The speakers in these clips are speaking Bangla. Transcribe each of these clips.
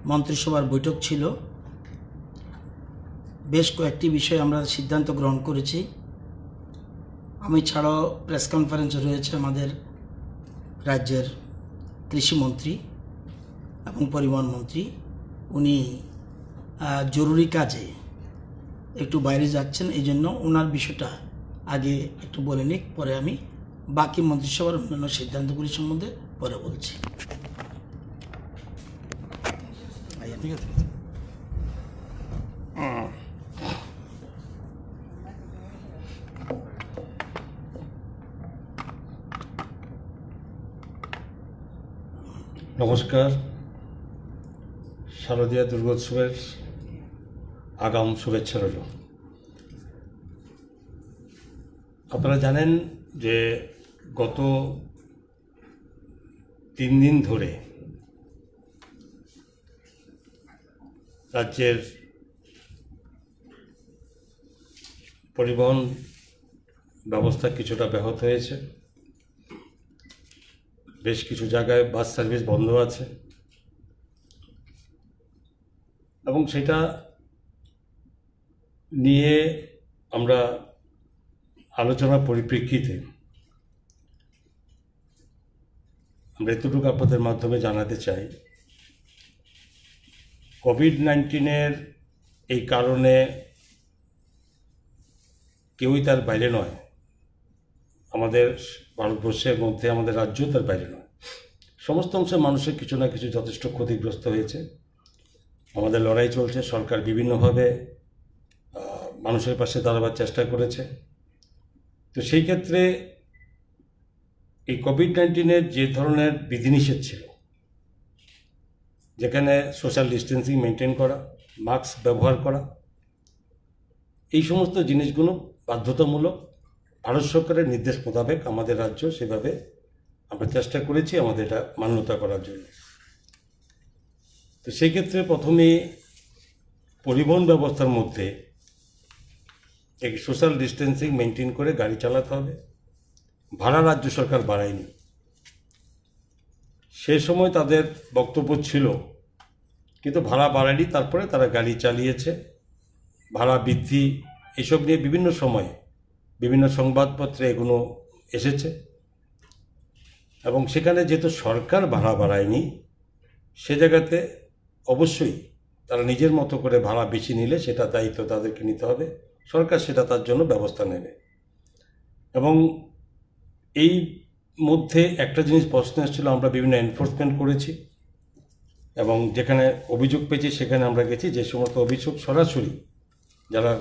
মন্ত্রিসভার বৈঠক ছিল। বেশ কয়েকটি বিষয়ে আমরা সিদ্ধান্ত গ্রহণ করেছি। আমি ছাড়াও প্রেস কনফারেন্স রয়েছে আমাদের রাজ্যের কৃষিমন্ত্রী এবং পরিবহন মন্ত্রী। উনি জরুরি কাজে একটু বাইরে যাচ্ছেন, এই জন্য ওনার বিষয়টা আগে একটু বলে নিক, পরে আমি বাকি মন্ত্রিসভার অন্যান্য সিদ্ধান্তগুলি সম্বন্ধে পরে বলছি। ঠিক আছে। নমস্কার। শারদীয়া দুর্গোৎসবের আগাম শুভেচ্ছা রইল। আপনারা জানেন যে গত 3 দিন ধরে রাজ্যের পরিবহন ব্যবস্থা কিছুটা ব্যাহত হয়েছে। বেশ কিছু জায়গায় বাস সার্ভিস বন্ধ আছে এবং সেটা নিয়ে আমরা আলোচনার পরিপ্রেক্ষিতে আমরা এতটুকু আপনাদের মাধ্যমে জানাতে চাই, কোভিড-19 এই কারণে কেউই তার বাইরে নয়। আমাদের ভারতবর্ষের মধ্যে আমাদের রাজ্য তার বাইরে নয়। সমস্ত অংশের মানুষের কিছু না কিছু যথেষ্ট ক্ষতিগ্রস্ত হয়েছে। আমাদের লড়াই চলছে। সরকার বিভিন্নভাবে মানুষের পাশে দাঁড়াবার চেষ্টা করেছে। তো সেই ক্ষেত্রে এই কোভিড-19 যে ধরনের বিধিনিষেধ ছিল, যেখানে সোশ্যাল ডিস্টেন্সিং মেনটেন করা, মাস্ক ব্যবহার করা, এই সমস্ত জিনিসগুলো বাধ্যতামূলক। ভারত সরকারের নির্দেশ মোতাবেক আমাদের রাজ্য সেভাবে আমরা চেষ্টা করেছি আমাদের এটা মান্যতা করার জন্য। তো সেই ক্ষেত্রে প্রথমে পরিবহন ব্যবস্থার মধ্যে এক সোশ্যাল ডিস্টেন্সিং মেনটেন করে গাড়ি চালাতে হবে। ভাড়া রাজ্য সরকার বাড়ায়নি। সে সময় তাদের বক্তব্য ছিল, কিন্তু ভাড়া বাড়ায়নি। তারপরে তারা গাড়ি চালিয়েছে। ভাড়া বৃদ্ধি এসব নিয়ে বিভিন্ন সময়ে বিভিন্ন সংবাদপত্রে এগুলো এসেছে এবং সেখানে যেহেতু সরকার ভাড়া বাড়ায়নি, সে জায়গাতে অবশ্যই তারা নিজের মতো করে ভাড়া বেশি নিলে সেটা দায়িত্ব তাদেরকে নিতে হবে। সরকার সেটা তার জন্য ব্যবস্থা নেবে। এবং এই মধ্যে একটা জিনিস প্রশ্ন এসেছিল, আমরা বিভিন্ন এনফোর্সমেন্ট করেছি এবং যেখানে অভিযোগ পেয়েছি সেখানে আমরা গেছি। যে সমস্ত অভিযোগ সরাসরি যারা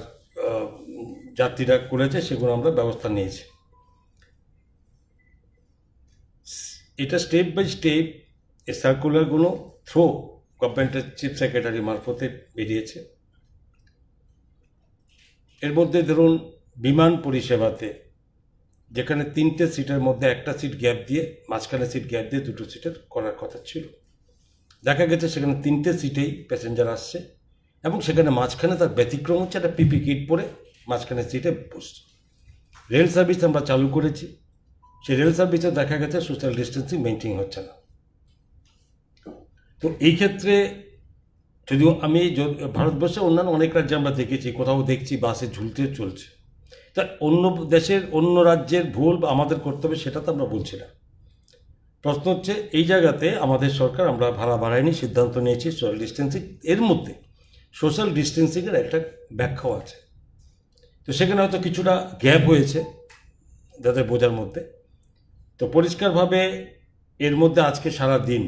যাত্রীরা করেছে সেগুলো আমরা ব্যবস্থা নিয়েছি। এটা স্টেপ বাই স্টেপ এই সার্কুলারগুলো থ্রু গভর্নমেন্টের চিফ সেক্রেটারি মারফতে বেরিয়েছে। এর মধ্যে ধরুন বিমান পরিষেবাতে যেখানে 3টে সিটের মধ্যে একটা সিট গ্যাপ দিয়ে, মাঝখানে সিট গ্যাপ দিয়ে 2টো সিটের করার কথা ছিল, দেখা গেছে সেখানে 3টে সিটেই প্যাসেঞ্জার আসছে এবং সেখানে মাঝখানে তার ব্যতিক্রম হচ্ছে একটা পিপি কিট পরে মাঝখানে সিটে বসছে। রেল সার্ভিস আমরা চালু করেছি। সেই রেল সার্ভিসে দেখা গেছে সোশ্যাল ডিস্টেন্সিং মেনটেন হচ্ছে না। তো এই ক্ষেত্রে যদিও আমি ভারতবর্ষে অন্যান্য অনেক রাজ্যে আমরা দেখেছি, কোথাও দেখছি বাসে ঝুলতে চলছে। তা অন্য দেশের অন্য রাজ্যের ভুল বা আমাদের করতে হবে সেটা তো আমরা বলছি না। প্রশ্ন হচ্ছে এই জায়গাতে আমাদের সরকার আমরা ভাড়া বাড়ায়নি, সিদ্ধান্ত নিয়েছি সোশ্যাল ডিস্টেন্সিং। এর মধ্যে সোশ্যাল ডিস্টেন্সিংয়ের একটা ব্যাখ্যাও আছে। তো সেখানে হয়তো কিছুটা গ্যাপ হয়েছে যাদের বোঝার মধ্যে। তো পরিষ্কারভাবে এর মধ্যে আজকে সারা দিন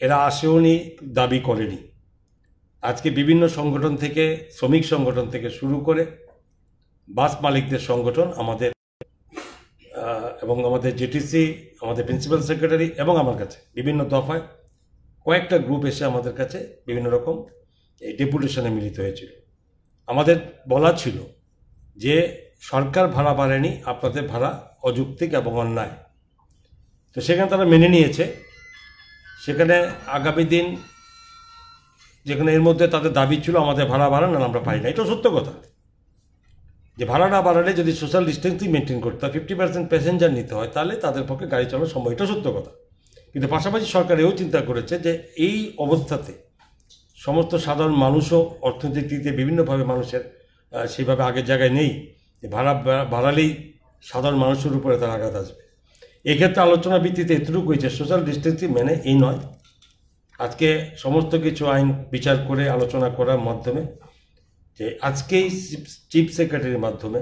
এরা আসেওনি, দাবি করেনি। আজকে বিভিন্ন সংগঠন থেকে, শ্রমিক সংগঠন থেকে শুরু করে বাস মালিকদের সংগঠন আমাদের এবং আমাদের জেটিসি, আমাদের প্রিন্সিপাল সেক্রেটারি এবং আমার কাছে বিভিন্ন দফায় কয়েকটা গ্রুপ এসে আমাদের কাছে বিভিন্ন রকম এই ডেপুটেশনে মিলিত হয়েছিল। আমাদের বলা ছিল যে সরকার ভাড়া বাড়েনি, আপনাদের ভাড়া অযৌক্তিক এবং অন্যায়। তো সেখানে তারা মেনে নিয়েছে। সেখানে আগামী দিন যেখানে এর মধ্যে তাদের দাবি ছিল আমাদের ভাড়া বাড়ান, না আমরা পাই না, এটা সত্য কথা। যে ভাড়া না বাড়ালে যদি সোশ্যাল ডিস্টেন্সিং মেনটেন করতে হয়, 50% প্যাসেঞ্জার নিতে হয়, তাহলে তাদের পক্ষে গাড়ি চালানো সম্ভব, এটা সত্য কথা। কিন্তু পাশাপাশি সরকার এও চিন্তা করেছে যে এই অবস্থাতে সমস্ত সাধারণ মানুষও অর্থনীতিতে বিভিন্নভাবে মানুষের সেইভাবে আগের জায়গায় নেই, ভাড়া বাড়ালেই সাধারণ মানুষের উপরে তার আঘাত আসবে। এক্ষেত্রে আলোচনা ভিত্তিতে এতটুকু হয়েছে সোশ্যাল ডিস্টেন্সিং মেনে এই নয়, আজকে সমস্ত কিছু আইন বিচার করে আলোচনা করার মাধ্যমে যে আজকেই চিফ সেক্রেটারির মাধ্যমে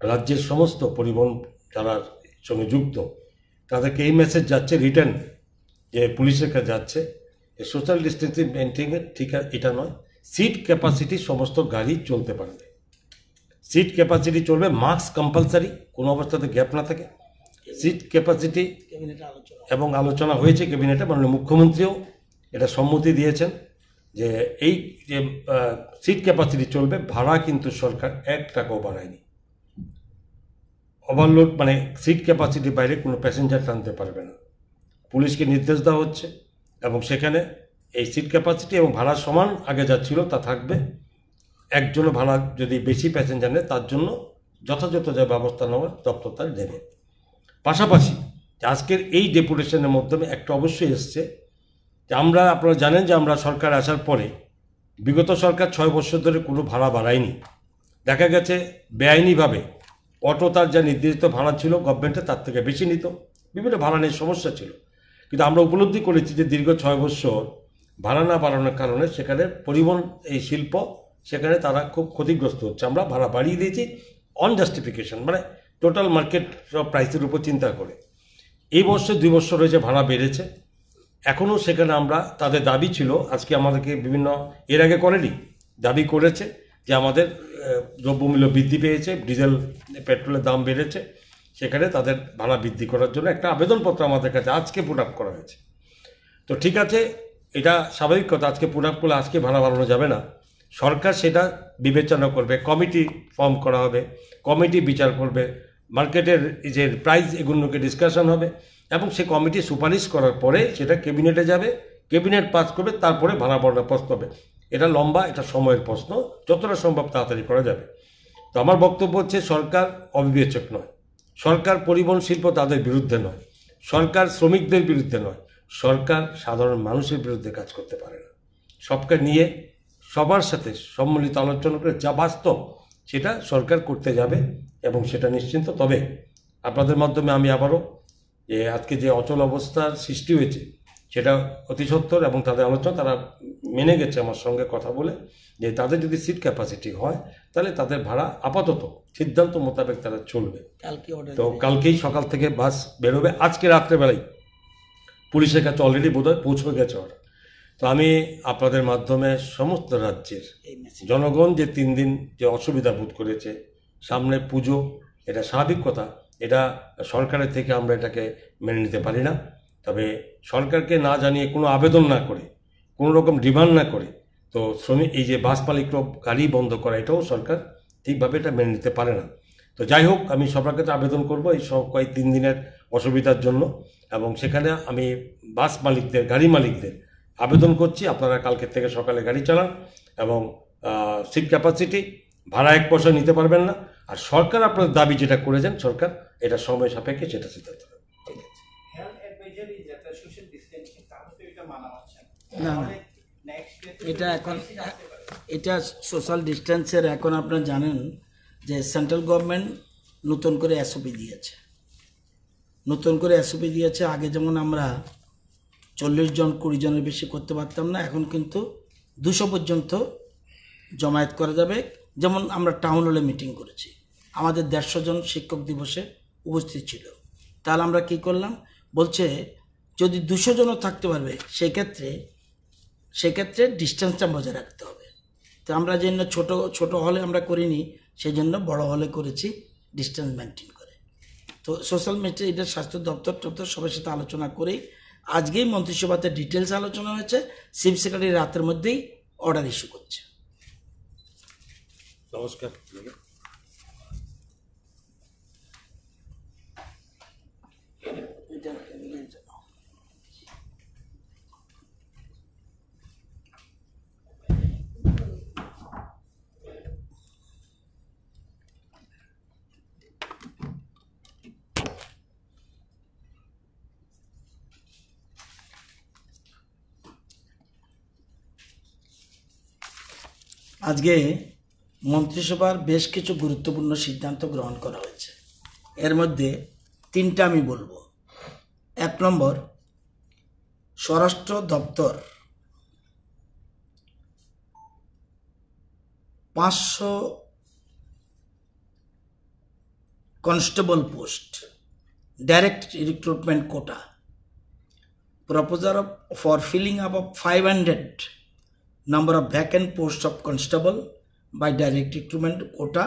রাজ্যের সমস্ত পরিবহন যারা সঙ্গে যুক্ত তাদেরকে এই মেসেজ যাচ্ছে রিটার্ন, যে পুলিশের কাছে যাচ্ছে সোশ্যাল ডিস্টেন্সিং মেনটেন ঠিক এটা নয়, সিট ক্যাপাসিটি সমস্ত গাড়ি চলতে পারবে, সিট ক্যাপাসিটি চলবে, মাস্ক কম্পালসারি, কোনো অবস্থাতে গ্যাপ না থাকে, সিট ক্যাপাসিটি এবং আলোচনা হয়েছে ক্যাবিনেটে, মাননীয় মুখ্যমন্ত্রীও এটা সম্মতি দিয়েছেন যে এই যে সিট ক্যাপাসিটি চলবে, ভাড়া কিন্তু সরকার 1 টাকাও বাড়ায়নি। ওভারলোড মানে সিট ক্যাপাসিটির বাইরে কোনো প্যাসেঞ্জার টানতে পারবে না, পুলিশকে নির্দেশ দেওয়া হচ্ছে এবং সেখানে এই সিট ক্যাপাসিটি এবং ভাড়া সমান আগে যা ছিল তা থাকবে। একজনও ভাড়া যদি বেশি প্যাসেঞ্জার নেয় তার জন্য যথাযথ যে ব্যবস্থা নেওয়ার দপ্তর তার নেবে। পাশাপাশি আজকের এই ডেপুটেশনের মাধ্যমে একটা অবশ্যই এসছে যে আপনারা জানেন যে আমরা সরকার আসার পরে বিগত সরকার 6 বছর ধরে কোনো ভাড়া বাড়ায়নি। দেখা গেছে বেআইনিভাবে অটো তার যা নির্ধারিত ভাড়া ছিল গভর্নমেন্টে তার থেকে বেশি নিত, বিভিন্ন ভাড়া নিয়ে সমস্যা ছিল। কিন্তু আমরা উপলব্ধি করেছি যে দীর্ঘ 6 বছর ভাড়া না বাড়ানোর কারণে সেখানে পরিবহন এই শিল্প সেখানে তারা খুব ক্ষতিগ্রস্ত হচ্ছে। আমরা ভাড়া বাড়িয়ে দিয়েছি অন জাস্টিফিকেশন, মানে টোটাল মার্কেট সব প্রাইসের উপর চিন্তা করে। এই বছর 2 বছর হয়েছে ভাড়া বেড়েছে, এখনও সেখানে আমরা তাদের দাবি ছিল, আজকে আমাদেরকে বিভিন্ন এর আগে করেনি, দাবি করেছে যে আমাদের দ্রব্যমূল্য বৃদ্ধি পেয়েছে, ডিজেল পেট্রোলের দাম বেড়েছে, সেখানে তাদের ভাড়া বৃদ্ধি করার জন্য একটা আবেদনপত্র আমাদের কাছে আজকে পুট আপ করা হয়েছে। তো ঠিক আছে, এটা স্বাভাবিক কথা, আজকে পুট আপ করলে আজকে ভাড়া বাড়ানো যাবে না, সরকার সেটা বিবেচনা করবে, কমিটি ফর্ম করা হবে, কমিটি বিচার করবে, মার্কেটের যে প্রাইস এগুলোকে ডিসকাশন হবে এবং সে কমিটি সুপারিশ করার পরে সেটা ক্যাবিনেটে যাবে, ক্যাবিনেট পাস করবে, তারপরে ভাড়া বাড়ানোর প্রশ্ন হবে। এটা লম্বা, এটা সময়ের প্রশ্ন, যতটা সম্ভব তাড়াতাড়ি করা যাবে। তো আমার বক্তব্য হচ্ছে সরকার অবিবেচক নয়, সরকার পরিবহন শিল্প তাদের বিরুদ্ধে নয়, সরকার শ্রমিকদের বিরুদ্ধে নয়, সরকার সাধারণ মানুষের বিরুদ্ধে কাজ করতে পারে না। সবকে নিয়ে সবার সাথে সম্মিলিত আলোচনা করে যা বাস্তব সেটা সরকার করতে যাবে এবং সেটা নিশ্চিন্ত। তবে আপনাদের মাধ্যমে আমি আবারও যে আজকে যে অচল অবস্থার সৃষ্টি হয়েছে সেটা অতি সত্বর এবং তাদের আলোচনা তারা মেনে গেছে আমার সঙ্গে কথা বলে, যে তাদের যদি সিট ক্যাপাসিটি হয় তাহলে তাদের ভাড়া আপাতত সিদ্ধান্ত মোতাবেক তারা চলবে। তো কালকেই সকাল থেকে বাস বেরোবে, আজকে রাত্রেবেলায় পুলিশের কাছে অলরেডি বোধহয় পৌঁছে গেছে ওরা। তো আমি আপনাদের মাধ্যমে সমস্ত রাজ্যের জনগণ যে 3 দিন যে অসুবিধা বোধ করেছে, সামনে পুজো, এটা স্বাভাবিক কথা, এটা সরকারের থেকে আমরা এটাকে মেনে নিতে পারি না। তবে সরকারকে না জানিয়ে কোনো আবেদন না করে, কোনো রকম ডিমান্ড না করে তো শ্রমিক এই যে বাস মালিকরা গাড়ি বন্ধ করা, এটাও সরকার ঠিকভাবে এটা মেনে নিতে পারে না। তো যাই হোক, আমি সবার কাছে আবেদন করব এই সব 3 দিনের অসুবিধার জন্য, এবং সেখানে আমি বাস মালিকদের, গাড়ি মালিকদের আবেদন করছি আপনারা কালকের থেকে সকালে গাড়ি চালান এবং সিট ক্যাপাসিটি ভাড়া 1 পয়সা নিতে পারবেন না। আর সরকার আপনার দাবি যেটা করেছেন সরকার এটা সময় সাপেক্ষে সেটা সিদ্ধান্ত নেবে। না এটা এখন এটা সোশ্যাল ডিস্টেন্সের এখন আপনারা জানেন যে সেন্ট্রাল গভর্নমেন্ট নতুন করে এসওপি দিয়েছে। আগে যেমন আমরা 40 জন 20 জনের বেশি করতে পারতাম না, এখন কিন্তু 200 পর্যন্ত জমায়েত করা যাবে। যেমন আমরা টাউন হলে মিটিং করেছি, আমাদের 150 জন শিক্ষক দিবসে উপস্থিত ছিল, তাহলে আমরা কি করলাম, বলছে যদি 200 জনও থাকতে পারবে সেক্ষেত্রে ডিস্টেন্সটা বজায় রাখতে হবে। তো আমরা যেন ছোট হলে আমরা করিনি, সেই জন্য বড় হলে করেছি ডিস্টেন্স মেনটেন করে। তো সোশ্যাল মিডিয়া এটা স্বাস্থ্য দপ্তর সবার সাথে আলোচনা করেই আজকেই মন্ত্রিসভাতে ডিটেলস আলোচনা হয়েছে, চিফ সেক্রেটারি রাতের মধ্যেই অর্ডার ইস্যু করছে। নমস্কার। আজকে মন্ত্রিসভার বেশ কিছু গুরুত্বপূর্ণ সিদ্ধান্ত গ্রহণ করা হয়েছে। এর মধ্যে তিনটা আমি বলবো। 1 নম্বর, স্বরাষ্ট্র দপ্তর 500 constable post, direct recruitment quota, proposal for filling up of 500 number of vacant posts of constable by direct recruitment quota,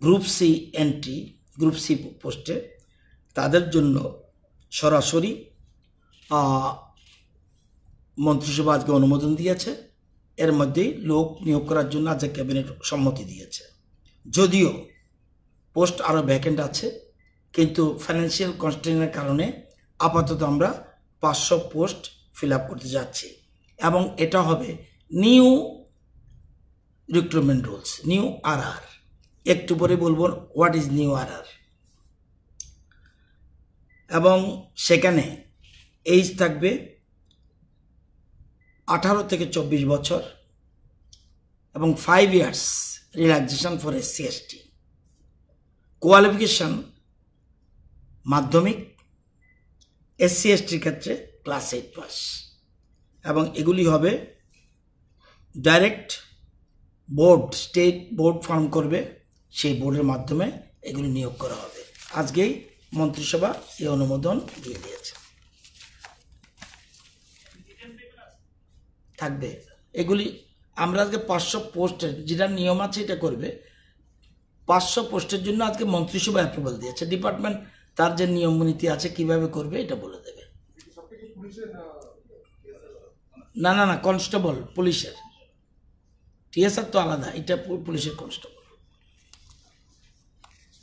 group C entry, group C পোস্টে তাদের জন্য সরাসরি মন্ত্রিসভা আজকে অনুমোদন দিয়েছে। এর মধ্যেই লোক নিয়োগ করার জন্য আজকে ক্যাবিনেট সম্মতি দিয়েছে। যদিও পোস্ট আরও ভ্যাকেন্ট আছে, কিন্তু ফাইন্যান্সিয়াল কনস্ট্রেইনের কারণে আপাতত আমরা 500 পোস্ট ফিল আপ করতে যাচ্ছি এবং এটা হবে new recruitment rules, new RR. একটু পরে বলবো হোয়াট ইজ নিউ আরআর। এবং সেখানে এইজ থাকবে 18 থেকে 24 বছর এবং 5 years relaxation for SC ST. Qualification মাধ্যমিক, এসসি এসটির ক্ষেত্রে ক্লাস 8 পাস, এবং এগুলি হবে direct board, state board form করবে, সেই বোর্ডের মাধ্যমে এগুলি নিয়োগ করা হবে। আজকেই মন্ত্রিসভা এই অনুমোদন দিয়ে দিয়েছে। থাকবে এগুলি আমরা আজকে 500 পোস্টের যেটা নিয়ম আছে এটা করবে। 500 পোস্টের জন্য আজকে মন্ত্রিসভা অ্যাপ্রুভাল দিয়েছে। ডিপার্টমেন্ট তার যে নিয়ম নীতি আছে কিভাবে করবে এটা বলে দেবে। না না না, কনস্টেবল পুলিশের, টিএসআর তো আলাদা, এটা পুলিশের কনস্টেবল।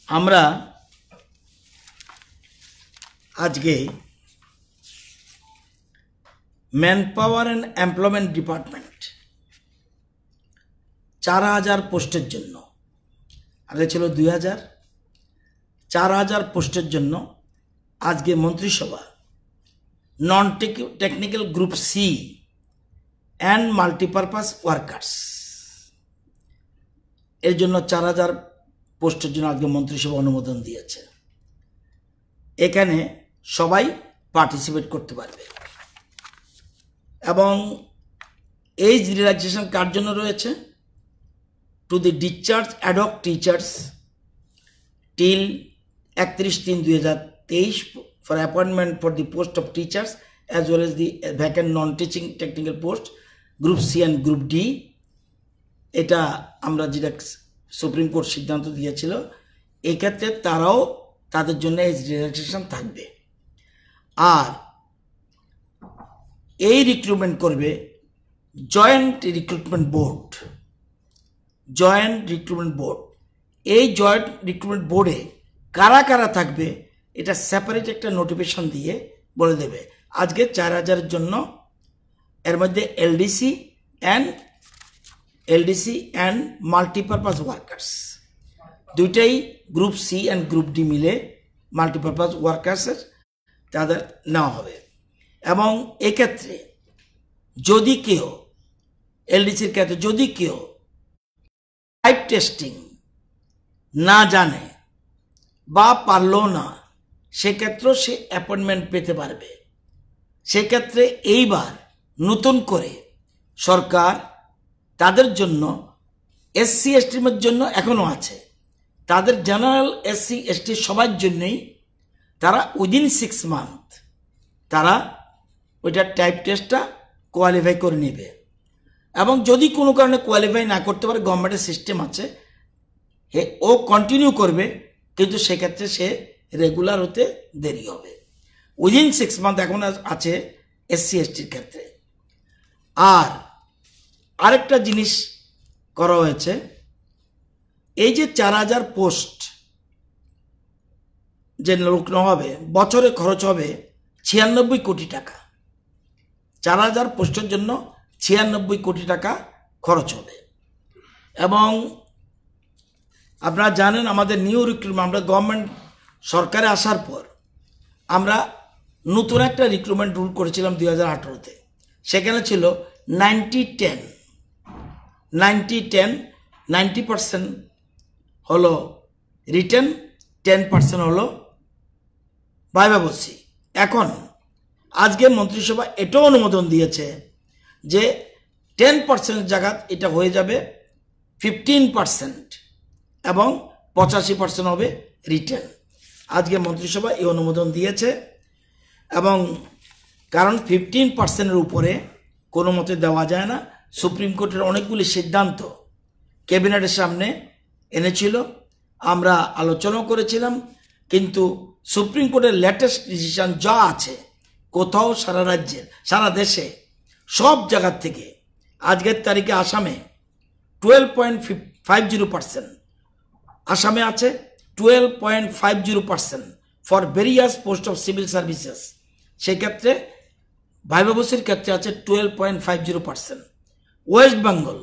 আমরা আজকে man power and employment department 4000 পোস্টের জন্য, আগে ছিল 2000, 4000 পোস্টের জন্য আজকে মন্ত্রিসভা non technical group C and multipurpose workers এর জন্য 4000 পোস্টের জন্য আজকে মন্ত্রিসভা অনুমোদন দিয়েছে। এখানে সবাই পার্টিসিপেট করতে পারবে এবং এইজ রিল্যাক্সেশন কার জন্য রয়েছে? To the discharge ad hoc teachers till 31/3/2023 for appointment for the post of teachers as well as the vacant non-teaching technical post group C and group D। এটা আমরা যেটা সুপ্রিম কোর্ট সিদ্ধান্ত দিয়েছিল, এই ক্ষেত্রে তারাও তাদের জন্য এজ রিল্যাক্সেশন থাকবে। আর এই রিক্রুটমেন্ট করবে joint recruitment board, joint recruitment board. এই জয়েন্ট রিক্রুটমেন্ট বোর্ডে কারা কারা থাকবে এটা সেপারেট একটা নোটিফিকেশন দিয়ে বলে দেবে। আজকে 4000 জন্য এর মধ্যে এলডিসি অ্যান্ড মাল্টিপারপাস ওয়ার্কার্স, দুইটাই group C and group D মিলে মাল্টিপারপাস ওয়ার্কার্সের তাদের নেওয়া হবে। এবং এক্ষেত্রে যদি কেউ এলডিসির ক্ষেত্রে যদি কেউ টাইপ টেস্টিং না জানে বা পারলো না, সেক্ষেত্রেও সে অ্যাপয়েন্টমেন্ট পেতে পারবে। সেক্ষেত্রে এইবার নতুন করে সরকার তাদের জন্য এসসি এসটির জন্য এখনও আছে, তাদের জেনারেল এসসি এসটি সবার জন্যই তারা উইদিন 6 মান্থ তারা ওইটা টাইপ টেস্টটা কোয়ালিফাই করে নেবে। এবং যদি কোনো কারণে কোয়ালিফাই না করতে পারে, গভর্নমেন্টের সিস্টেম আছে, ও কন্টিনিউ করবে, কিন্তু সেক্ষেত্রে সে রেগুলার হতে দেরি হবে। উইদিন 6 মান্থ এখন আছে এসসি এসটির ক্ষেত্রে। আর আরেকটা জিনিস করা হয়েছে, এই যে 4000 পোস্ট যে লোক নেওয়া হবে, বছরে খরচ হবে 96 কোটি টাকা। 4000 পোস্টের জন্য 96 কোটি টাকা খরচ হবে। এবং আপনারা জানেন আমাদের নিউ রিক্রুটমেন্ট, আমরা গভর্নমেন্ট সরকারে আসার পর আমরা নতুন একটা রিক্রুটমেন্ট রুল করেছিলাম 2018-তে। সেখানে ছিল 90-10, 90-10, 90% হলো রিটেন, 10% হলো ভাইবা বসি। এখন আজকে মন্ত্রিসভা এটাও অনুমোদন দিয়েছে যে 10% জায়গা এটা হয়ে যাবে 15% এবং 85% হবে রিটেন। আজকে মন্ত্রিসভা এই অনুমোদন দিয়েছে এবং কারণ 15%-এর উপরে কোনো মতে দেওয়া যায় না। সুপ্রিম কোর্টের অনেকগুলি সিদ্ধান্ত ক্যাবিনেটের সামনে এনেছিল, আমরা আলোচনাও করেছিলাম, কিন্তু সুপ্রিম কোর্টের লেটেস্ট ডিসিশন যা আছে, কোথাও সারা রাজ্যের সারা দেশে সব জায়গার থেকে আজকের তারিখে আসামে 12.50%, আসামে আছে 12.50% for various post of civil services. সেক্ষেত্রে ভাইবা বসির ক্ষেত্রে আছে 12.50%। West Bengal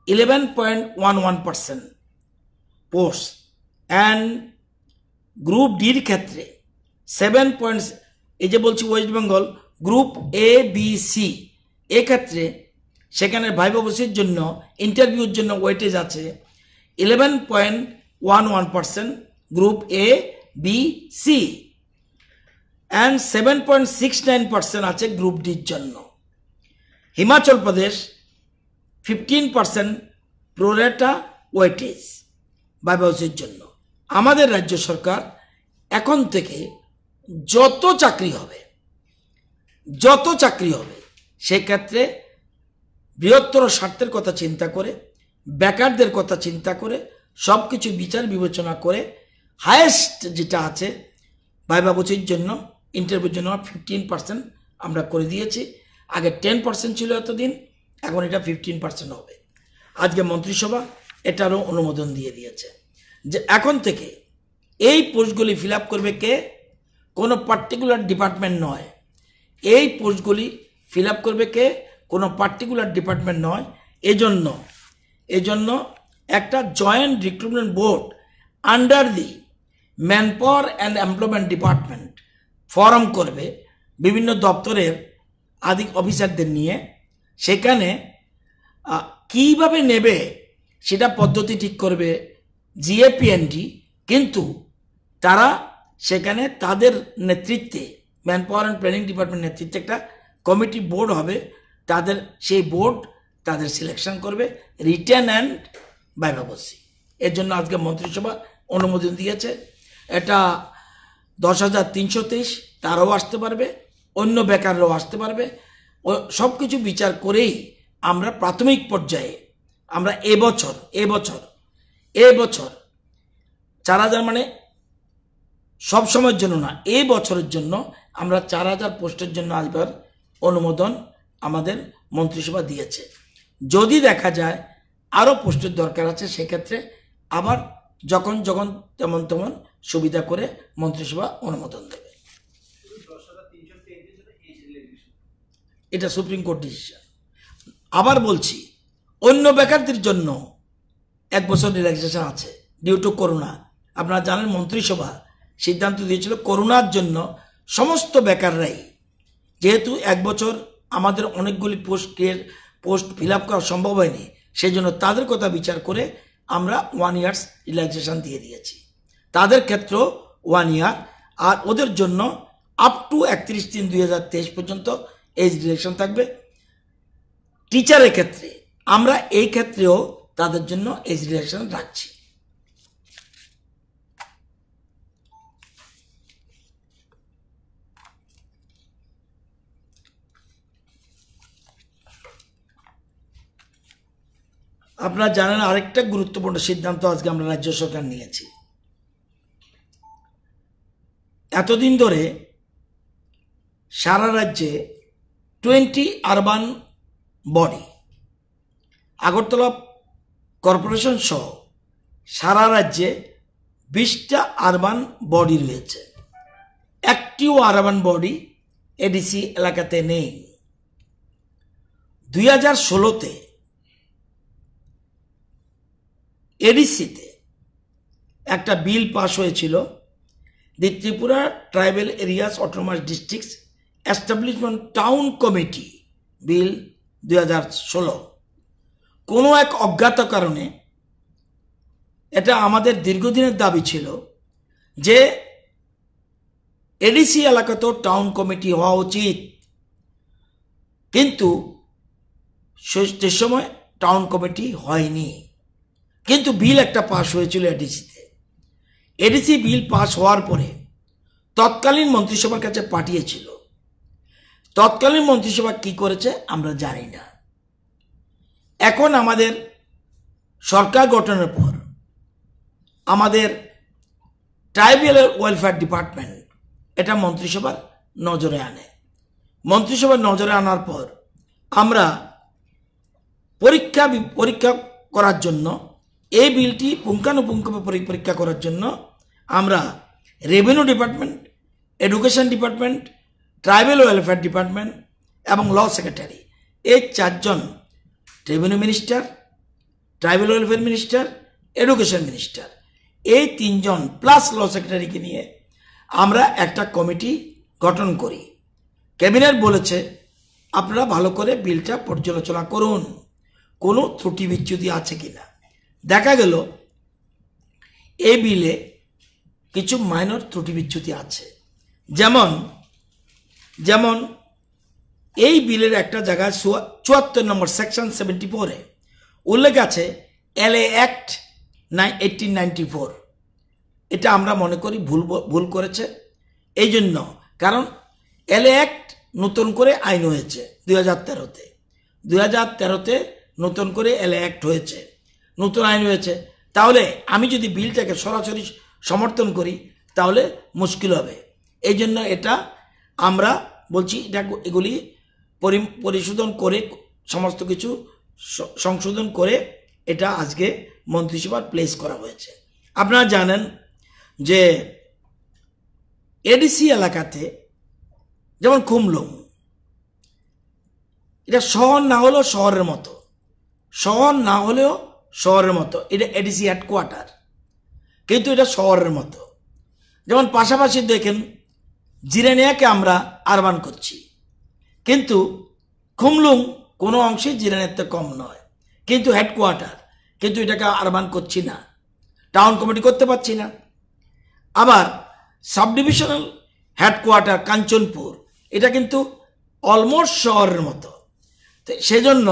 11.11% post, and group ডির ক্ষেত্রে 7. এই যে বলছি West Bengal group A B C, এক্ষেত্রে সেখানে ভাইবা বসির জন্য ইন্টারভিউর জন্য ওয়েটেজ আছে 11.11% group A B C, and 7.69% আছে গ্রুপ ডির জন্য। Himachal Pradesh 15% pro rata weightage viva বসির জন্য। আমাদের রাজ্য সরকার এখন থেকে যত চাকরি হবে সেক্ষেত্রে বৃহত্তর স্বার্থের কথা চিন্তা করে, বেকারদের কথা চিন্তা করে, সব কিছু বিচার বিবেচনা করে হায়েস্ট যেটা আছে ভাইবা বসির জন্য ইন্টারভিউর জন্য 15% আমরা করে দিয়েছি। আগে 10% ছিল এতদিন, এখন এটা 15% হবে। আজকে মন্ত্রিসভা এটারও অনুমোদন দিয়ে দিয়েছে যে এখন থেকে এই পোস্টগুলি ফিল আপ করবে কে, কোনো পার্টিকুলার ডিপার্টমেন্ট নয়। এই পোস্টগুলি ফিল আপ করবে কে, কোনো পার্টিকুলার ডিপার্টমেন্ট নয়। এজন্য একটা joint recruitment board under the man power and employment department form করবে বিভিন্ন দপ্তরের আধিক অফিসারদের নিয়ে। সেখানে কীভাবে নেবে সেটা পদ্ধতি ঠিক করবে জিএপিএনডি, কিন্তু তারা সেখানে তাদের নেতৃত্বে man power and planning department নেতৃত্বে একটা কমিটি বোর্ড হবে, তাদের সেই বোর্ড তাদের সিলেকশন করবে রিটেন অ্যান্ড ভাইবা বসি। এর জন্য আজকে মন্ত্রিসভা অনুমোদন দিয়েছে। এটা 10,323 তারাও আসতে পারবে, অন্য বেকাররাও আসতে পারবে। ও সব কিছু বিচার করেই আমরা প্রাথমিক পর্যায়ে আমরা এবছর 4,000 মানে সব সময়ের জন্য না, এই বছরের জন্য আমরা 4,000 পোস্টের জন্য আসবার অনুমোদন আমাদের মন্ত্রিসভা দিয়েছে। যদি দেখা যায় আরও পোস্টের দরকার আছে, সেক্ষেত্রে আবার যখন তেমন সুবিধা করে মন্ত্রিসভা অনুমোদন দেবে। এটা সুপ্রিম কোর্ট ডিসিশন। আবার বলছি, অন্য বেকারদের জন্য 1 বছর রিল্যাক্সেশন আছে ডিউ টু করোনা। আপনারা জানেন মন্ত্রিসভা সিদ্ধান্ত দিয়েছিল করোনার জন্য সমস্ত বেকাররাই, যেহেতু 1 বছর আমাদের অনেকগুলি পোস্ট ফিল আপ করা সম্ভব হয়নি, সেই জন্য তাদের কথা বিচার করে আমরা 1 ইয়ার্স রিল্যাক্সেশন দিয়ে দিয়েছি। তাদের ক্ষেত্রেও 1 ইয়ার, আর ওদের জন্য আপ টু 31/3/2023 পর্যন্ত এজ রিল্যাক্সেশন থাকবে। টিচারের ক্ষেত্রে আমরা এই ক্ষেত্রেও তাদের জন্য এজ রিল্যাক্সেশন রাখছি। আপনারা জানেন আরেকটা গুরুত্বপূর্ণ সিদ্ধান্ত আজকে আমরা রাজ্য সরকার নিয়েছি। এতদিন ধরে সারা রাজ্যে 20 আরবান বডি, আগরতলা কর্পোরেশন সহ সারা রাজ্যে 20টা আরবান বডি রয়েছে। একটিও আরবান বডি এডিসি এলাকাতে নেই। 2016-তে এডিসিতে একটা বিল পাস হয়েছিল, the Tripura tribal areas autonomous districts establishment town committee bill 2016। কোনো এক অজ্ঞাত কারণে, এটা আমাদের দীর্ঘদিনের দাবি ছিল যে এডিসি এলাকাতেও টাউন কমিটি হওয়া উচিত, কিন্তু সে সময় টাউন কমিটি হয়নি। কিন্তু বিল একটা পাশ হয়েছিল এডিসিতে। এডিসি বিল পাস হওয়ার পরে তৎকালীন মন্ত্রিসভার কাছে পাঠিয়েছিল। তৎকালীন মন্ত্রিসভা কি করেছে আমরা জানি না। এখন আমাদের সরকার গঠনের পর আমাদের ট্রাইবাল ওয়েলফেয়ার ডিপার্টমেন্ট এটা মন্ত্রিসভার নজরে আনে। মন্ত্রিসভার নজরে আনার পর আমরা পরীক্ষা করার জন্য, এই বিলটি পুঙ্খানুপুঙ্খভাবে পরীক্ষা করার জন্য আমরা revenue department, education department, tribal welfare department এবং ল সেক্রেটারি, এই চারজন, revenue minister, tribal welfare minister, education minister, এই তিনজন প্লাস ল সেক্রেটারিকে নিয়ে আমরা একটা কমিটি গঠন করি। ক্যাবিনেট বলেছে আপনারা ভালো করে বিলটা পর্যালোচনা করুন, কোনো ত্রুটি বিচ্যুতি আছে কিনা। দেখা গেল এই বিলে কিছু মাইনর ত্রুটি বিচ্যুতি আছে। যেমন এই বিলের একটা জায়গায় ৭৪ নম্বর সেকশন 74-এ উল্লেখ আছে LA অ্যাক্ট 1894। এটা আমরা মনে করি ভুল করেছে। এই জন্য, কারণ LA অ্যাক্ট নতুন করে আইন হয়েছে 2013-তে। 2013-তে নতুন করে LA অ্যাক্ট হয়েছে, নতুন আইন হয়েছে। তাহলে আমি যদি বিলটাকে সরাসরি সমর্থন করি তাহলে মুশকিল হবে। এই জন্য এটা আমরা বলছি, এগুলি পরিশোধন করে, সমস্ত কিছু সংশোধন করে এটা আজকে মন্ত্রিসভার প্লেস করা হয়েছে। আপনারা জানেন যে এডিসি এলাকাতে, যেমন খুমলুং, এটা শহর না হলেও শহরের মতো, শহর না হলেও শহরের মতো, এটা এডিসি হেডকোয়ার্টার, কিন্তু এটা শহরের মতো। যেমন পাশাপাশি দেখেন জিরানিয়াকে আমরা আরবান করছি, কিন্তু খুমলুং কোনো অংশে জিরানিয়ার থেকে কম নয়, কিন্তু হেডকোয়ার্টার, কিন্তু এটাকে আরবান করছি না, টাউন কমিটি করতে পারছি না। আবার সাব ডিভিশনাল হেডকোয়ার্টার কাঞ্চনপুর, এটা কিন্তু অলমোস্ট শহরের মতো। তো সেজন্য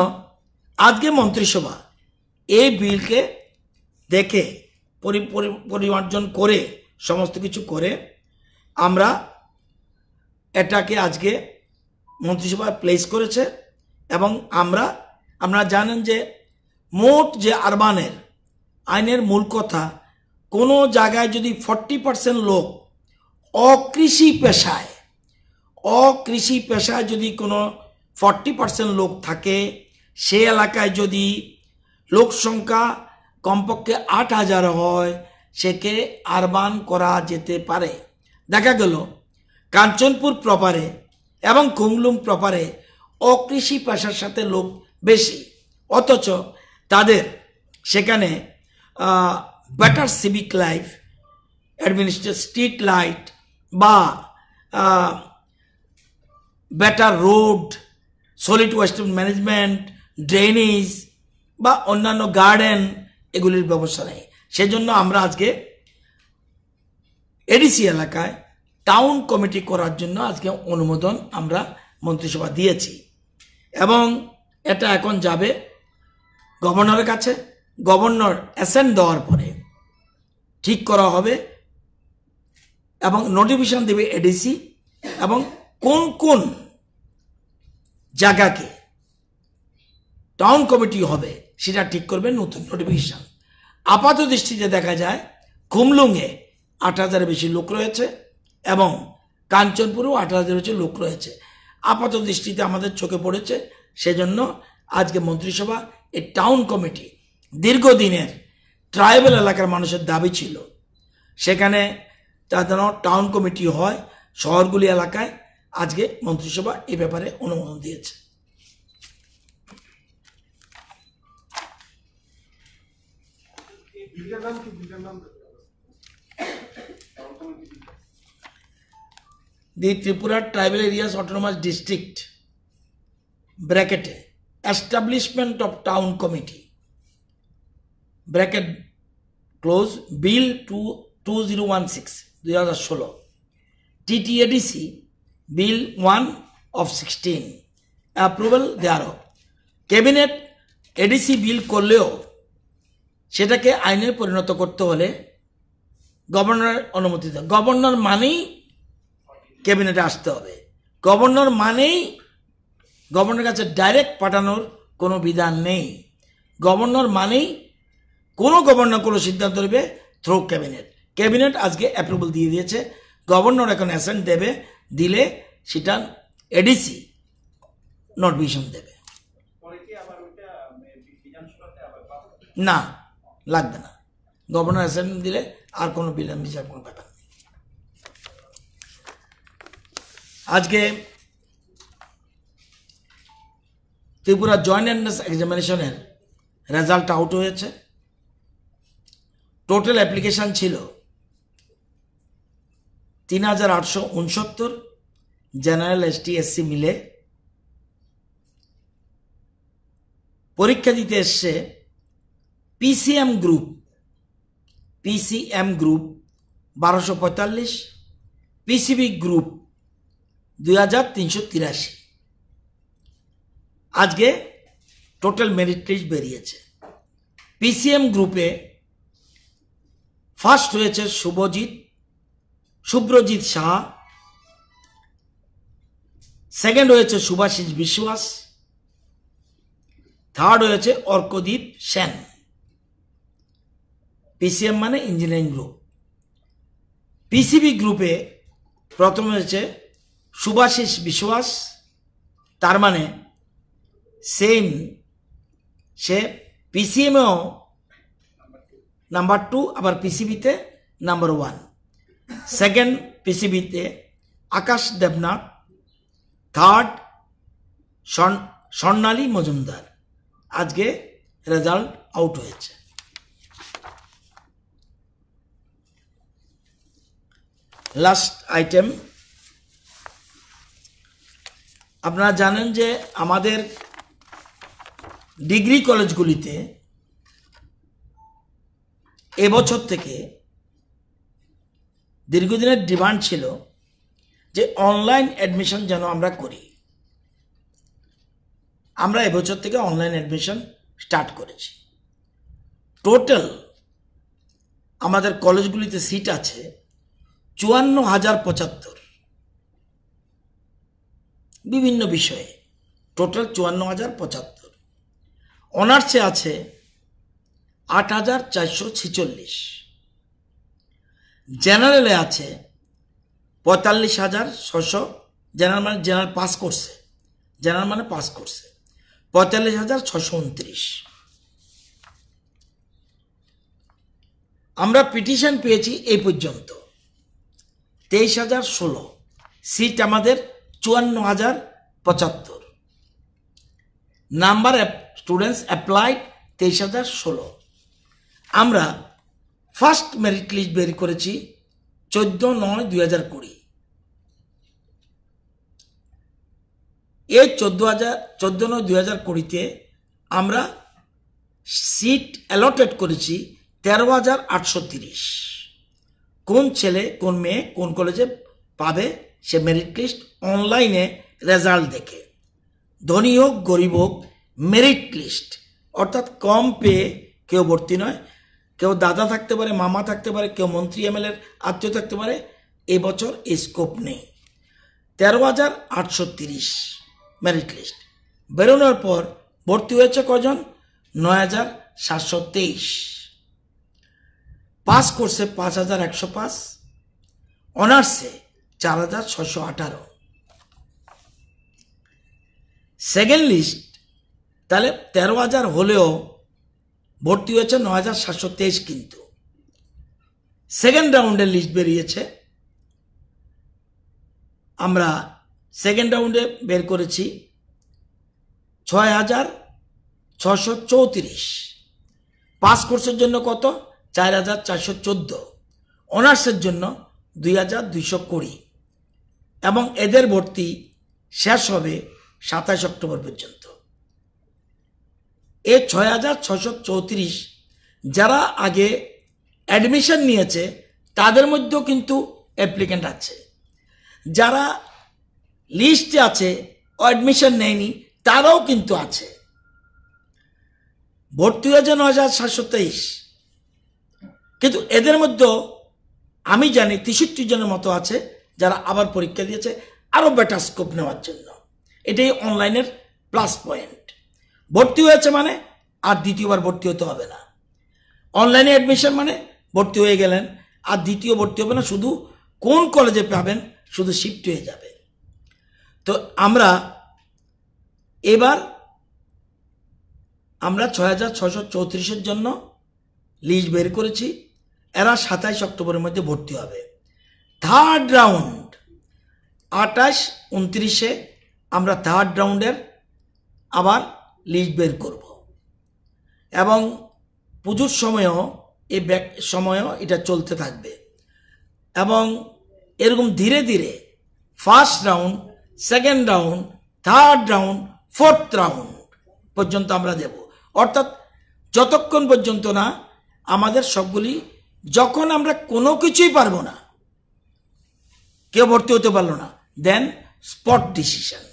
আজকে মন্ত্রিসভা এই বিলকে দেখে পরিমার্জন করে, সমস্ত কিছু করে আমরা এটাকে আজকে মন্ত্রিসভায় প্লেস করেছে। এবং আপনারা জানেন যে মোট যে আরবানের আইনের মূল কথা, কোনো জায়গায় যদি 40% লোক অকৃষি পেশায় যদি কোনো 40% লোক থাকে, সে এলাকায় যদি লোক সংখ্যা কমপক্ষে 8,000 হয়, সেকে আরবান করা যেতে পারে। দেখা গেল কাঞ্চনপুর প্রপারে এবং খুমলুং প্রপারে অকৃষি পেশার সাথে লোক বেশি, অথচ তাদের সেখানে better civic life, administrative street light বা better road, solid waste management, drainage বা অন্যান্য গার্ডেন, এগুলির ব্যবস্থা নেই। সেজন্য আমরা আজকে এডিসি এলাকায় টাউন কমিটি করার জন্য আজকে অনুমোদন আমরা মন্ত্রিসভা দিয়েছি, এবং এটা এখন যাবে গভর্নরের কাছে। গভর্নর অ্যাসেন্ট দেওয়ার পরে ঠিক করা হবে এবং নোটিফিকেশন দেবে এডিসি, এবং কোন কোন জায়গাকে টাউন কমিটি হবে সেটা ঠিক করবে নতুন নোটিফিকেশন। আপাত দৃষ্টিতে দেখা যায় খুমলুংয়ে 8,000 বেশি লোক রয়েছে এবং কাঞ্চনপুরেও 8,000 বেশি লোক রয়েছে। আপাত দৃষ্টিতে আমাদের চোখে পড়েছে, সেজন্য আজকে মন্ত্রিসভা এই টাউন কমিটি, দীর্ঘদিনের ট্রাইবাল এলাকার মানুষের দাবি ছিল সেখানে যেন টাউন কমিটি হয় শহরগুলি এলাকায়, আজকে মন্ত্রিসভা এই ব্যাপারে অনুমোদন দিয়েছে। The Tripura tribal areas autonomous district ব্র্যাকেটে establishment of town committee bracket close bill 2016 TTADC bill 1/16 approval দেয়ারও। ক্যাবিনেট এডিসি বিল করলেও সেটাকে আইনে পরিণত করতে হলে গভর্নরের অনুমতি দেয়। গভর্নর মানেই ক্যাবিনেটে আসতে হবে, গভর্নর মানেই গভর্নরের কাছে ডাইরেক্ট পাঠানোর কোনো বিধান নেই। গভর্নর মানেই কোনো গভর্নর কোনো সিদ্ধান্ত নেবে থ্রু ক্যাবিনেট। ক্যাবিনেট আজকে অ্যাপ্রুভাল দিয়ে দিয়েছে, গভর্নর এখন অ্যাসেন্ট দেবে, দিলে সেটা এডিসি নোটিফিকেশন দেবে। না, লাগবে না, গভর্নর অ্যাসেন্ট দিলে আর কোনো বিধান বিচার কোনো ব্যাপার নেই। আজকে ত্রিপুরা জয়েন্ট এন্ট্রান্স এক্সামিনেশনের রেজাল্ট আউট হয়েছে। টোটাল অ্যাপ্লিকেশন ছিল 3869, জেনারেল এসটি এসসি মিলে। পরীক্ষা দিতে এসছে পিসিএম গ্রুপ 1245, পিসিবি গ্রুপ 2383। আজকে টোটাল মেরিট লিস্ট বেরিয়েছে। পিসিএম গ্রুপে ফার্স্ট হয়েছে শুভ্রজিৎ সাহা, সেকেন্ড হয়েছে সুভাষিস বিশ্বাস, থার্ড হয়েছে অর্কদীপ সেন। পিসিএম মানে ইঞ্জিনিয়ারিং গ্রুপ। পিসিবি গ্রুপে প্রথম হয়েছে সুভাষিস বিশ্বাস, তার মানে সেম, সে পিসিএমেও নাম্বার 2, আবার পিসিবিতে নাম্বার 1। সেকেন্ড পিসিবিতে আকাশ দেবনাথ, থার্ড স্বর্ণালী মজুমদার। আজকে রেজাল্ট আউট হয়েছে। লাস্ট আইটেম, আপনারা জানেন যে আমাদের ডিগ্রি কলেজগুলিতে এবছর থেকে দীর্ঘদিনের ডিমান্ড ছিল যে অনলাইন অ্যাডমিশন যেন আমরা করি। আমরা এবছর থেকে অনলাইন অ্যাডমিশন স্টার্ট করেছি। টোটাল আমাদের কলেজগুলিতে সিট আছে 54,075 বিভিন্ন বিষয়ে, টোটাল 54,075। অনার্সে আছে 8,446, জেনারেলে আছে 45,600, জেনারেল মানে জেনারেল পাস করছে, জেনারেল মানে পাস করছে 45,629। আমরা পিটিশন পেয়েছি এই পর্যন্ত 23,016, সিট আমাদের 54,075, নাম্বার স্টুডেন্টস অ্যাপ্লাইড 23,016। আমরা ফার্স্ট মেরিট লিস্ট বের করেছি 14/9/2020। এই 14/9/2020 আমরা সিট অ্যালটেড করেছি 13,830। কোন ছেলে কোন মেয়ে কোন কলেজে পাবে সে মেরিট লিস্ট অনলাইনে রেজাল্ট দেখে, ধনী হোক গরিব হোক, মেরিট লিস্ট, অর্থাৎ কম পেয়ে কেউ ভর্তি নয়। কেউ দাদা থাকতে পারে, মামা থাকতে পারে, কেউ মন্ত্রী এমএলএর আত্মীয় থাকতে পারে। এবছর এই স্কোপ নেই। 13,830 মেরিট লিস্ট বেরোনোর পর ভর্তি হয়েছে কজন? 9,723। পাস করছে 5,105, অনার্সে 4,618। সেকেন্ড লিস্ট তাহলে 13,000 হলেও ভর্তি হয়েছে 9,723। কিন্তু সেকেন্ড রাউন্ডের লিস্ট বেরিয়েছে, আমরা সেকেন্ড রাউন্ডে বের করেছি 6,634। পাস কোর্সের জন্য কত? 4,414। অনার্সের জন্য 2,220 এবং এদের ভর্তি শেষ হবে 27 অক্টোবর পর্যন্ত। এই 6,634 যারা আগে অ্যাডমিশন নিয়েছে তাদের মধ্যেও কিন্তু অ্যাপ্লিক্যান্ট আছে, যারা লিস্টে আছে অ্যাডমিশন নেয়নি তারাও কিন্তু আছে। ভর্তি হয়েছে 9,723, কিন্তু এদের মধ্যে আমি জানি 63 জনের মতো আছে যারা আবার পরীক্ষা দিয়েছে আরও বেটার স্কোপ নেওয়ার জন্য। এটাই অনলাইনের প্লাস পয়েন্ট। ভর্তি হয়েছে মানে আর দ্বিতীয়বার ভর্তি হতে হবে না। অনলাইনে অ্যাডমিশন মানে ভর্তি হয়ে গেলেন আর দ্বিতীয় ভর্তি হবে না, শুধু কোন কলেজে পাবেন শুধু শিফট হয়ে যাবে। তো এবার আমরা 6,634-এর জন্য লিস্ট বের করেছি। এরা 27 অক্টোবরের মধ্যে ভর্তি হবে। থার্ড রাউন্ড 28-29-এ আমরা থার্ড রাউন্ডের আবার লিস্ট বের করব এবং পুজোর সময়ও সময়ও এটা চলতে থাকবে এবং এরকম ধীরে ধীরে first round, second round, third round, fourth round পর্যন্ত আমরা দেব। অর্থাৎ যতক্ষণ পর্যন্ত না আমাদের সবগুলি, যখন আমরা কোনো কিছুই পারবো না, কেউ ভর্তি হতে পারলো না, then spot decision,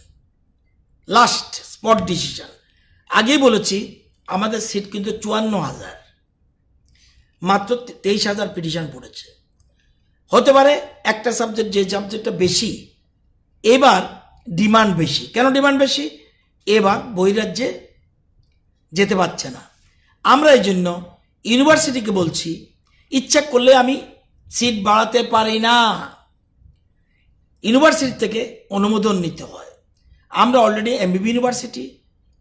last spot decision. আগেই বলেছি আমাদের সিট কিন্তু 54,000, মাত্র 23,000 পিটিশন পড়েছে। হতে পারে একটা সাবজেক্ট, যে সাবজেক্টটা বেশি, এবার ডিমান্ড বেশি। কেন ডিমান্ড বেশি? এবার বহিরাজ্যে যেতে পারছে না। আমরা এই জন্য ইউনিভার্সিটিকে বলছি, ইচ্ছা করলে আমি সিট বাড়াতে পারি না, ইউনিভার্সিটি থেকে অনুমোদন নিতে হয়। আমরা অলরেডি এমবিবি ইউনিভার্সিটি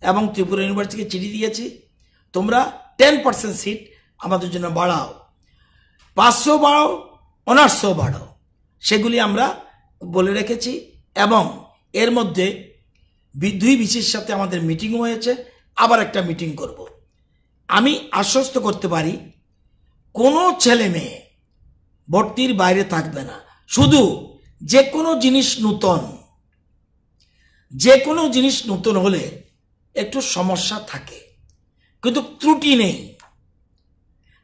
এবং ত্রিপুরা ইউনিভার্সিটিকে চিঠি দিয়েছি, তোমরা 10% সিট আমাদের জন্য বাড়াও, 500 বাড়াও, অনার্সও বাড়াও, সেগুলি আমরা বলে রেখেছি। এবং এর মধ্যে 2 বিসির সাথে আমাদের মিটিং হয়েছে, আবার একটা মিটিং করব। আমি আশ্বস্ত করতে পারি কোনো ছেলে মেয়ে ভর্তির বাইরে থাকবে না। শুধু যে কোনো জিনিস নতুন হলে একটু সমস্যা থাকে, কিন্তু ত্রুটি নেই।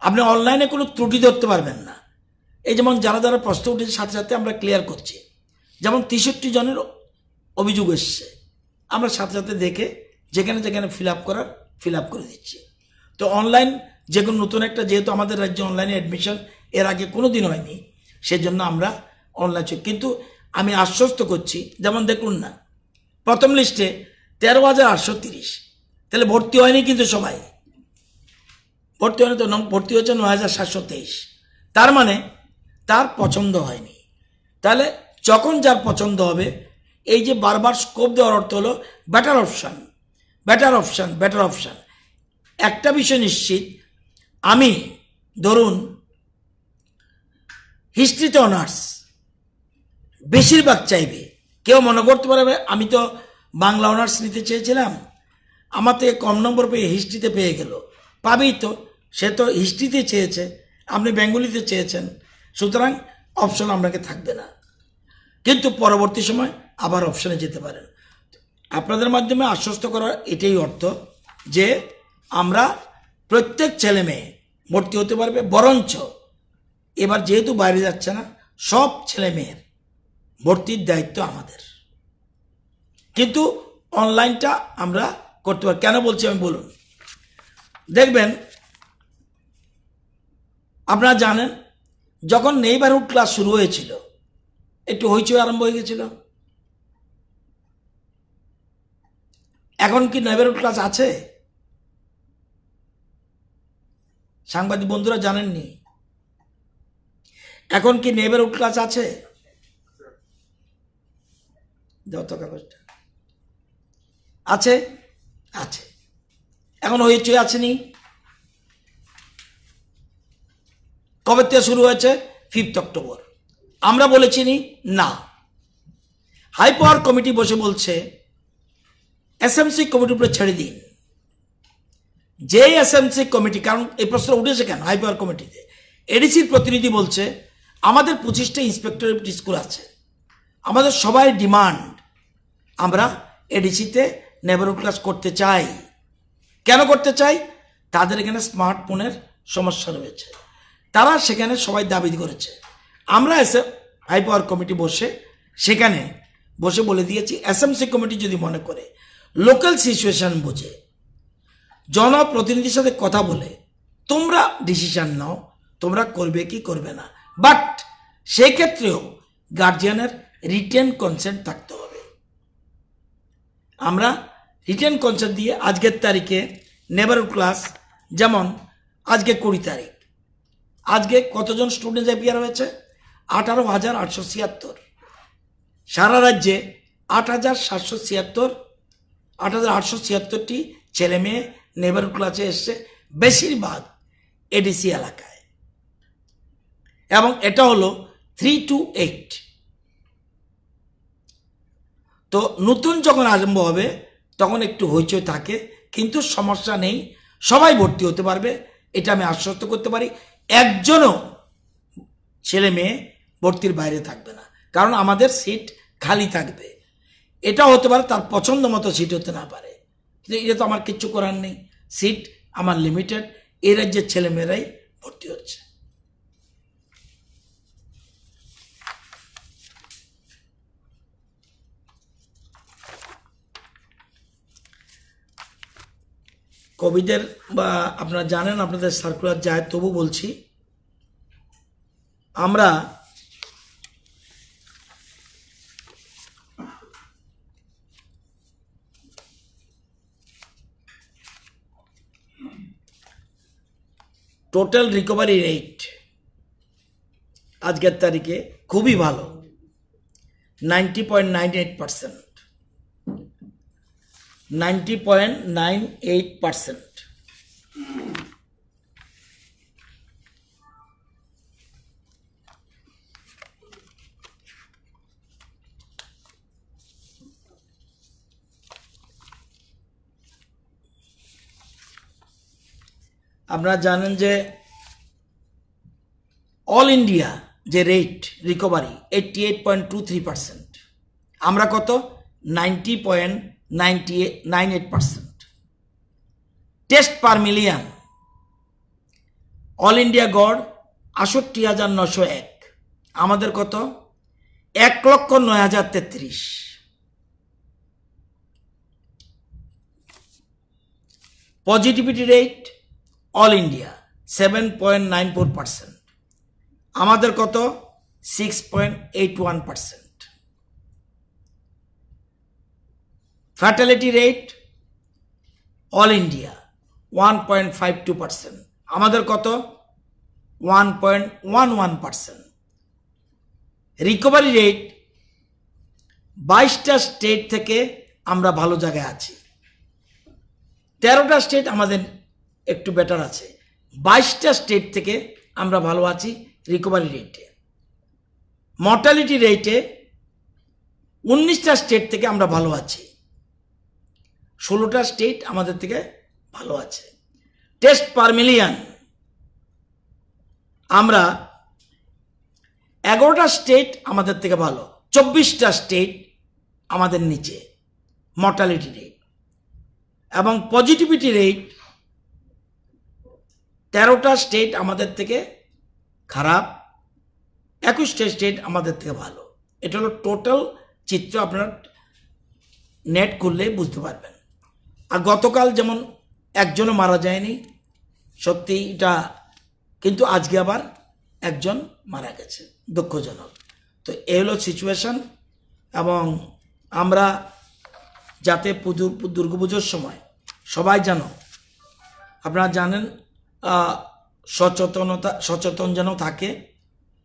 আপনি অনলাইনে কোনো ত্রুটি ধরতে পারবেন না। এই যেমন যারা যারা প্রশ্ন উঠেছে সাথে সাথে আমরা ক্লিয়ার করছি। যেমন 63 জনের অভিযোগ এসছে, আমরা সাথে সাথে দেখে যেখানে যেখানে ফিল আপ করে দিচ্ছি। তো অনলাইন যে কোনো নতুন একটা, যেহেতু আমাদের রাজ্যে অনলাইনে অ্যাডমিশন এর আগে কোনো দিন হয়নি, সেজন্য আমরা অনলাইন। কিন্তু আমি আশ্বস্ত করছি, যেমন দেখুন না প্রথম লিস্টে 13,830, তাহলে ভর্তি হয়নি কিন্তু সবাই ভর্তি হয়নি, তো ভর্তি হয়েছে 9,723। তার মানে তার পছন্দ হয়নি। তাহলে যখন যার পছন্দ হবে, এই যে বারবার স্কোপ দেওয়ার অর্থ হলো better option, better option, better option. একটা বিষয় নিশ্চিত, আমি ধরুন হিস্ট্রিতে অনার্স বেশিরভাগ চাইবে। কেউ মনে করতে পারবে আমি তো বাংলা অনার্স নিতে চেয়েছিলাম, আমার থেকে কম নম্বর পেয়ে হিস্ট্রিতে পেয়ে গেল। পাবেই তো, সে তো হিস্ট্রিতে চেয়েছে, আপনি বেঙ্গলিতে চেয়েছেন, সুতরাং অপশন আপনাকে থাকবে না। কিন্তু পরবর্তী সময় আবার অপশনে যেতে পারেন। আপনাদের মাধ্যমে আশ্বস্ত করার এটাই অর্থ যে আমরা প্রত্যেক ছেলে মেয়ে ভর্তি হতে পারবে। বরঞ্চ এবার যেহেতু বাইরে যাচ্ছে না, সব ছেলে মেয়ের ভর্তির দায়িত্ব আমাদের। কিন্তু অনলাইনটা আমরা করতে পারি। কেন বলছি আমি বলুন। দেখবেন, আপনারা জানেন যখন নেইবারহুড ক্লাস শুরু হয়েছিল একটু হইচই আরম্ভ হয়ে গেছিল। এখন কি নেইবারহুড ক্লাস আছে? সাংবাদিক বন্ধুরা জানেননি, এখন কি নেইবারহুড ক্লাস আছে? যত কাগজটা আছে আছে, এখন হইচই আসেনি। কবে থেকে শুরু হয়েছে? 5 অক্টোবর। আমরা বলেছি না, হাই পাওয়ার কমিটি বসে বলছে এসএমসি কমিটির উপরে ছেড়ে দিন। যে এসএমসি কমিটি, কারণ এই প্রশ্ন উঠেছে কেন হাই পাওয়ার কমিটিতে, এডিসির প্রতিনিধি বলছে আমাদের 25টা ইন্সপেক্টরেট স্কুল আছে, আমাদের সবাই ডিমান্ড আমরা এডিসিতে নেইবারহুড ক্লাস করতে চাই। কেন করতে চাই? তাদের এখানে স্মার্টফোনের সমস্যা রয়েছে, তারা সেখানে সবাই দাবি করেছে। আমরা এসে হাই পাওয়ার কমিটি সেখানে বসে বলে দিয়েছি, এসএমসি কমিটি যদি মনে করে লোকাল সিচুয়েশন বুঝে জনপ্রতিনিধির সাথে কথা বলে তোমরা ডিসিশন নাও, তোমরা করবে কি করবে না, বাট সেক্ষেত্রেও গার্জিয়ানের রিটেন কনসেন্ট থাকতে হবে। আমরা রিটেন কনসেন্ট দিয়ে আজকের তারিখে নেবারহুড ক্লাস, যেমন আজকে 20 তারিখ, আজকে কতজন স্টুডেন্ট অ্যাপিয়ার হয়েছে? 18,876। সারা রাজ্যে 8,876টি ছেলে মেয়ে নেবারহুড ক্লাসে এসছে, বেশিরভাগ এডিসি এলাকায়, এবং এটা হলো 3 to 8। তো নতুন যখন আরম্ভ হবে তখন একটু হইচই থাকে, কিন্তু সমস্যা নেই, সবাই ভর্তি হতে পারবে, এটা আমি আশ্বস্ত করতে পারি। একজনও ছেলে মেয়ে ভর্তির বাইরে থাকবে না, কারণ আমাদের সিট খালি থাকবে। এটা হতে পারে তার পছন্দ মতো সিট হতে না পারে, কিন্তু এটা তো আমার কিচ্ছু করার নেই, সিট আমার লিমিটেড, এই রাজ্যের ছেলেমেয়েরাই ভর্তি হচ্ছে। কোভিডের বা আপনারা জানেন, আপনাদের সার্কুলার যায়, তবু বলছি, আমরা টোটাল রিকভারি রেট আজকের তারিখে খুবই ভালো, 90.98%, 90.98%। আপনারা জানেন যে অল ইন্ডিয়া যে রেট রিকভারি 88.23%, আমরা কত? 90.98%। Test per million all India গড় 68,901, আমাদের কত? 1,09,033। পজিটিভিটি রেট অল ইন্ডিয়া 7.94%, আমাদের কত? 6.81%। ফ্যাটালিটি রেট অল ইন্ডিয়া 1.52%, আমাদের কত? 1.11%। রিকভারি রেট 22টা স্টেট থেকে আমরা ভালো জায়গায় আছি, 13টা স্টেট আমাদের একটু বেটার আছে, 22টা স্টেট থেকে আমরা ভালো আছি রিকভারি রেটে। মর্টালিটি রেটে 19টা স্টেট থেকে আমরা ভালো আছি, 16টা স্টেট আমাদের থেকে ভালো আছে। টেস্ট পার মিলিয়ন আমরা 11টা স্টেট আমাদের থেকে ভালো, 24টা স্টেট আমাদের নিচে মর্টালিটি রেট। এবং পজিটিভিটি রেট 13টা স্টেট আমাদের থেকে খারাপ, 21টা স্টেট আমাদের থেকে ভালো। এটা হলো টোটাল চিত্র, আপনারা নেট করলে বুঝতে পারবেন। আর গতকাল যেমন একজনও মারা যায়নি, সত্যি এটা, কিন্তু আজকে আবার একজন মারা গেছে, দুঃখজনক। তো এই হলো সিচুয়েশন। এবং আমরা যাতে দুর্গাপুজোর সময় সবাই যেন, আপনারা জানেন, সচেতন যেন থাকে,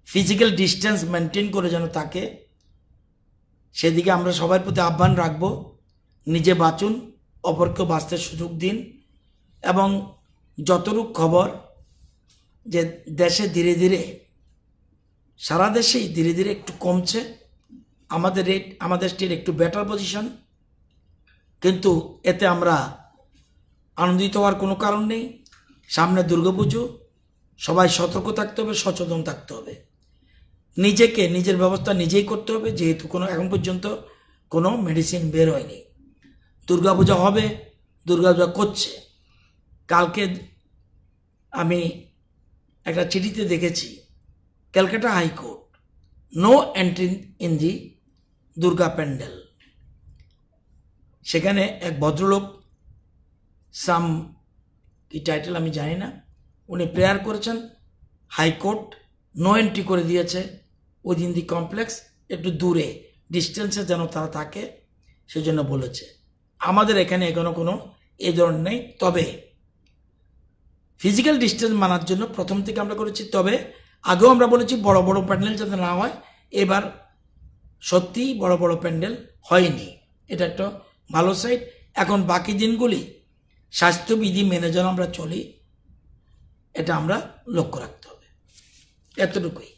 ফিজিক্যাল ডিস্টেন্স মেনটেন করে যেন থাকে, সেদিকে আমরা সবার প্রতি আহ্বান রাখব। নিজে বাঁচুন, অপরকে বাঁচতে সুযোগ দিন। এবং যতটুকু খবর যে দেশে ধীরে ধীরে, সারা দেশেই ধীরে ধীরে একটু কমছে, আমাদের রেট, আমাদের স্টেট একটু বেটার পজিশন, কিন্তু এতে আমরা আনন্দিত হওয়ার কোনো কারণ নেই। সামনে দুর্গাপুজো, সবাই সতর্ক থাকতে হবে, সচেতন থাকতে হবে, নিজেকে নিজের ব্যবস্থা নিজেই করতে হবে, যেহেতু এখন পর্যন্ত কোনো মেডিসিন বের হয়নি। দুর্গাপূজা হবে, দুর্গাপূজা করছে, কালকে আমি একটা চিঠিতে দেখেছি Calcutta high court no entry in the Durga pandal. সেখানে এক ভদ্রলোক সাম কি টাইটেল আমি জানি না, উনি প্রেয়ার করেছেন, হাইকোর্ট নো এন্ট্রি করে দিয়েছে উইদিন দি কমপ্লেক্স, একটু দূরে ডিস্টেন্সে যেন তারা থাকে সেজন্য বলেছে। আমাদের এখানে এখনো কোনো এই ধরনের নেই, তবে ফিজিক্যাল ডিস্টেন্স মানার জন্য প্রথম থেকে আমরা করেছি। তবে আগেও আমরা বলেছি বড় বড় প্যান্ডেল যাতে না হয়, এবার সত্যিই বড় বড় প্যান্ডেল হয়নি, এটা একটা ভালো সাইড। এখন বাকি দিনগুলি স্বাস্থ্যবিধি মেনে যেন আমরা চলি, এটা আমরা লক্ষ্য রাখতে হবে, এতটুকুই।